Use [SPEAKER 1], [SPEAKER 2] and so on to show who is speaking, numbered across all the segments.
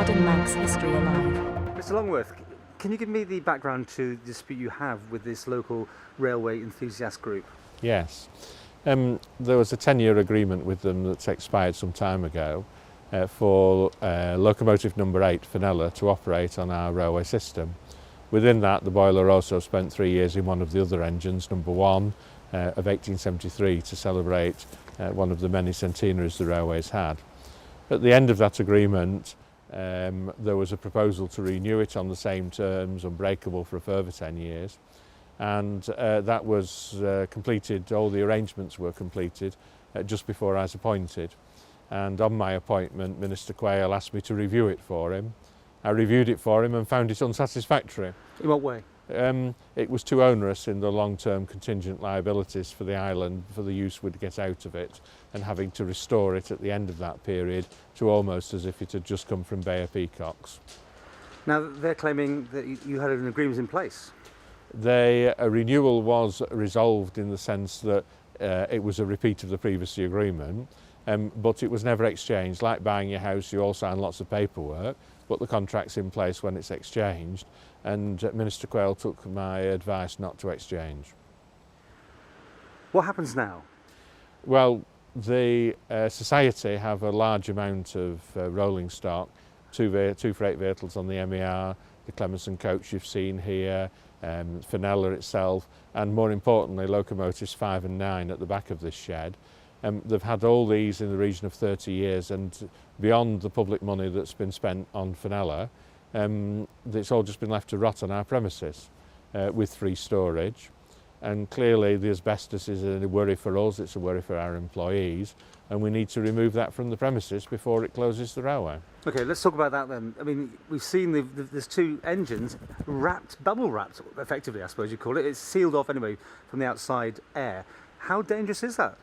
[SPEAKER 1] modern Manx history alive.
[SPEAKER 2] Mr. Longworth, can you give me the background to the dispute you have with this local railway enthusiast group?
[SPEAKER 3] Yes. There was a 10-year agreement with them that's expired some time ago for locomotive number 8, Fenella, to operate on our railway system. Within that, the boiler also spent 3 years in one of the other engines, number 1, of 1873, to celebrate one of the many centenaries the railways had. At the end of that agreement, there was a proposal to renew it on the same terms, unbreakable for a further 10 years. And that was completed, all the arrangements were completed just before I was appointed. And on my appointment, Minister Quayle asked me to review it for him. I reviewed it for him and found it unsatisfactory.
[SPEAKER 2] In what way?
[SPEAKER 3] It was too onerous in the long-term contingent liabilities for the island for the use we'd get out of it, and having to restore it at the end of that period to almost as if it had just come from Bay of Peacocks.
[SPEAKER 2] Now, they're claiming that you had an agreement in place.
[SPEAKER 3] A renewal was resolved in the sense that it was a repeat of the previous agreement, but it was never exchanged. Like buying your house, you all sign lots of paperwork, but the contract's in place when it's exchanged, and Minister Quayle took my advice not to exchange.
[SPEAKER 2] What happens now?
[SPEAKER 3] Well, the Society have a large amount of rolling stock, two freight vehicles on the MER, the Cleminson coach you've seen here, Fenella itself, and more importantly locomotives 5 and 9 at the back of this shed. They've had all these in the region of 30 years, and beyond the public money that's been spent on Fenella, it's all just been left to rot on our premises with free storage. And clearly the asbestos is a worry for us, it's a worry for our employees, and we need to remove that from the premises before it closes the railway.
[SPEAKER 2] Okay, let's talk about that then. I mean, we've seen there's 2 engines wrapped, bubble wrapped, effectively, I suppose you call it. It's sealed off anyway from the outside air. How dangerous is that?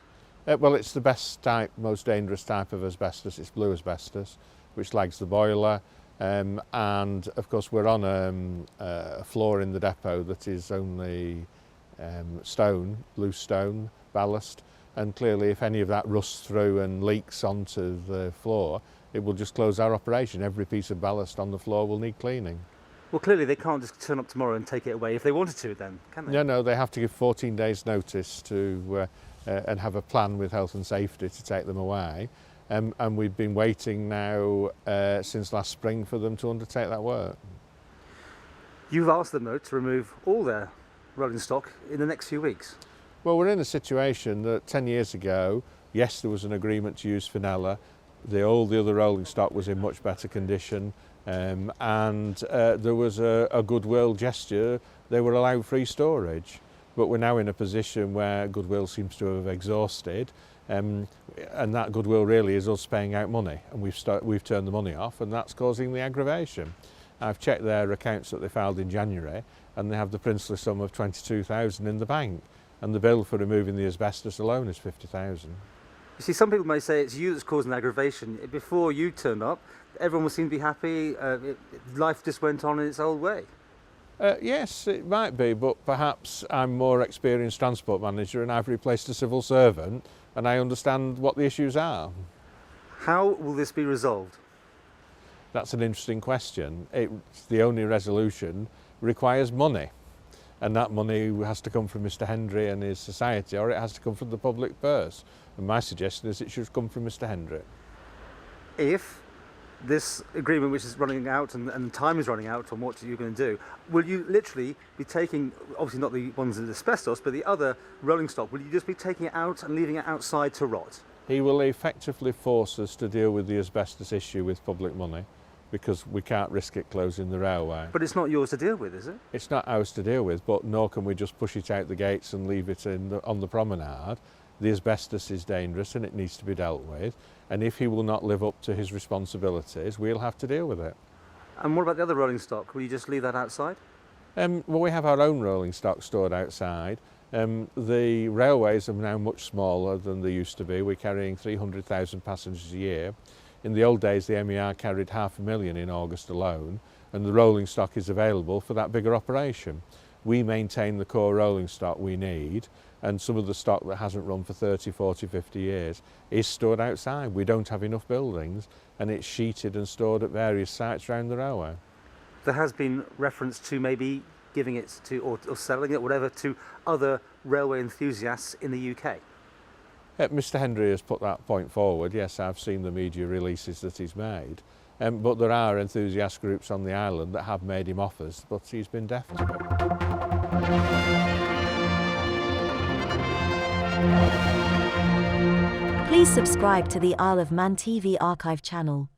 [SPEAKER 3] Well, it's the best type, most dangerous type of asbestos. It's blue asbestos, which lags the boiler. And of course, we're on a floor in the depot that is only stone, loose stone, ballast. And clearly, if any of that rusts through and leaks onto the floor, it will just close our operation. Every piece of ballast on the floor will need cleaning.
[SPEAKER 2] Well, clearly they can't just turn up tomorrow and take it away if they wanted to then, can they?
[SPEAKER 3] No, they have to give 14 days notice to and have a plan with health and safety to take them away. And we've been waiting now since last spring for them to undertake that work.
[SPEAKER 2] You've asked them though to remove all their rolling stock in the next few weeks.
[SPEAKER 3] Well, we're in a situation that 10 years ago, yes, there was an agreement to use Fenella. All the other rolling stock was in much better condition, and there was a goodwill gesture. They were allowed free storage, but we're now in a position where goodwill seems to have exhausted, and that goodwill really is us paying out money, and we've turned the money off, and that's causing the aggravation. I've checked their accounts that they filed in January, and they have the princely sum of 22,000 in the bank, and the bill for removing the asbestos alone is 50,000.
[SPEAKER 2] You see, some people may say it's you that's causing aggravation. Before you turned up, everyone would seem to be happy. Life just went on in its old way.
[SPEAKER 3] Yes, it might be, but perhaps I'm more experienced transport manager and I've replaced a civil servant and I understand what the issues are.
[SPEAKER 2] How will this be resolved?
[SPEAKER 3] That's an interesting question. The only resolution requires money, and that money has to come from Mr. Hendry and his society, or it has to come from the public purse. And my suggestion is it should come from Mr. Hendry.
[SPEAKER 2] If this agreement, which is running out and time is running out on what you're going to do, will you literally be taking, obviously not the ones with asbestos, but the other rolling stock, will you just be taking it out and leaving it outside to rot?
[SPEAKER 3] He will effectively force us to deal with the asbestos issue with public money, because we can't risk it closing the railway.
[SPEAKER 2] But it's not yours to deal with, is it?
[SPEAKER 3] It's not ours to deal with, but nor can we just push it out the gates and leave it on the promenade. The asbestos is dangerous and it needs to be dealt with, and if he will not live up to his responsibilities, we'll have to deal with it.
[SPEAKER 2] And what about the other rolling stock? Will you just leave that outside?
[SPEAKER 3] Well, we have our own rolling stock stored outside. The railways are now much smaller than they used to be. We're carrying 300,000 passengers a year. In the old days, the MER carried 500,000 in August alone, and the rolling stock is available for that bigger operation. We maintain the core rolling stock we need, and some of the stock that hasn't run for 30, 40, 50 years is stored outside. We don't have enough buildings, and it's sheeted and stored at various sites around the railway.
[SPEAKER 2] There has been reference to maybe giving it to, or selling it, whatever, to other railway enthusiasts in the UK.
[SPEAKER 3] Mr Hendry has put that point forward. Yes, I've seen the media releases that he's made, but there are enthusiast groups on the island that have made him offers, but he's been deaf to it.
[SPEAKER 1] Please subscribe to the Isle of Man TV archive channel.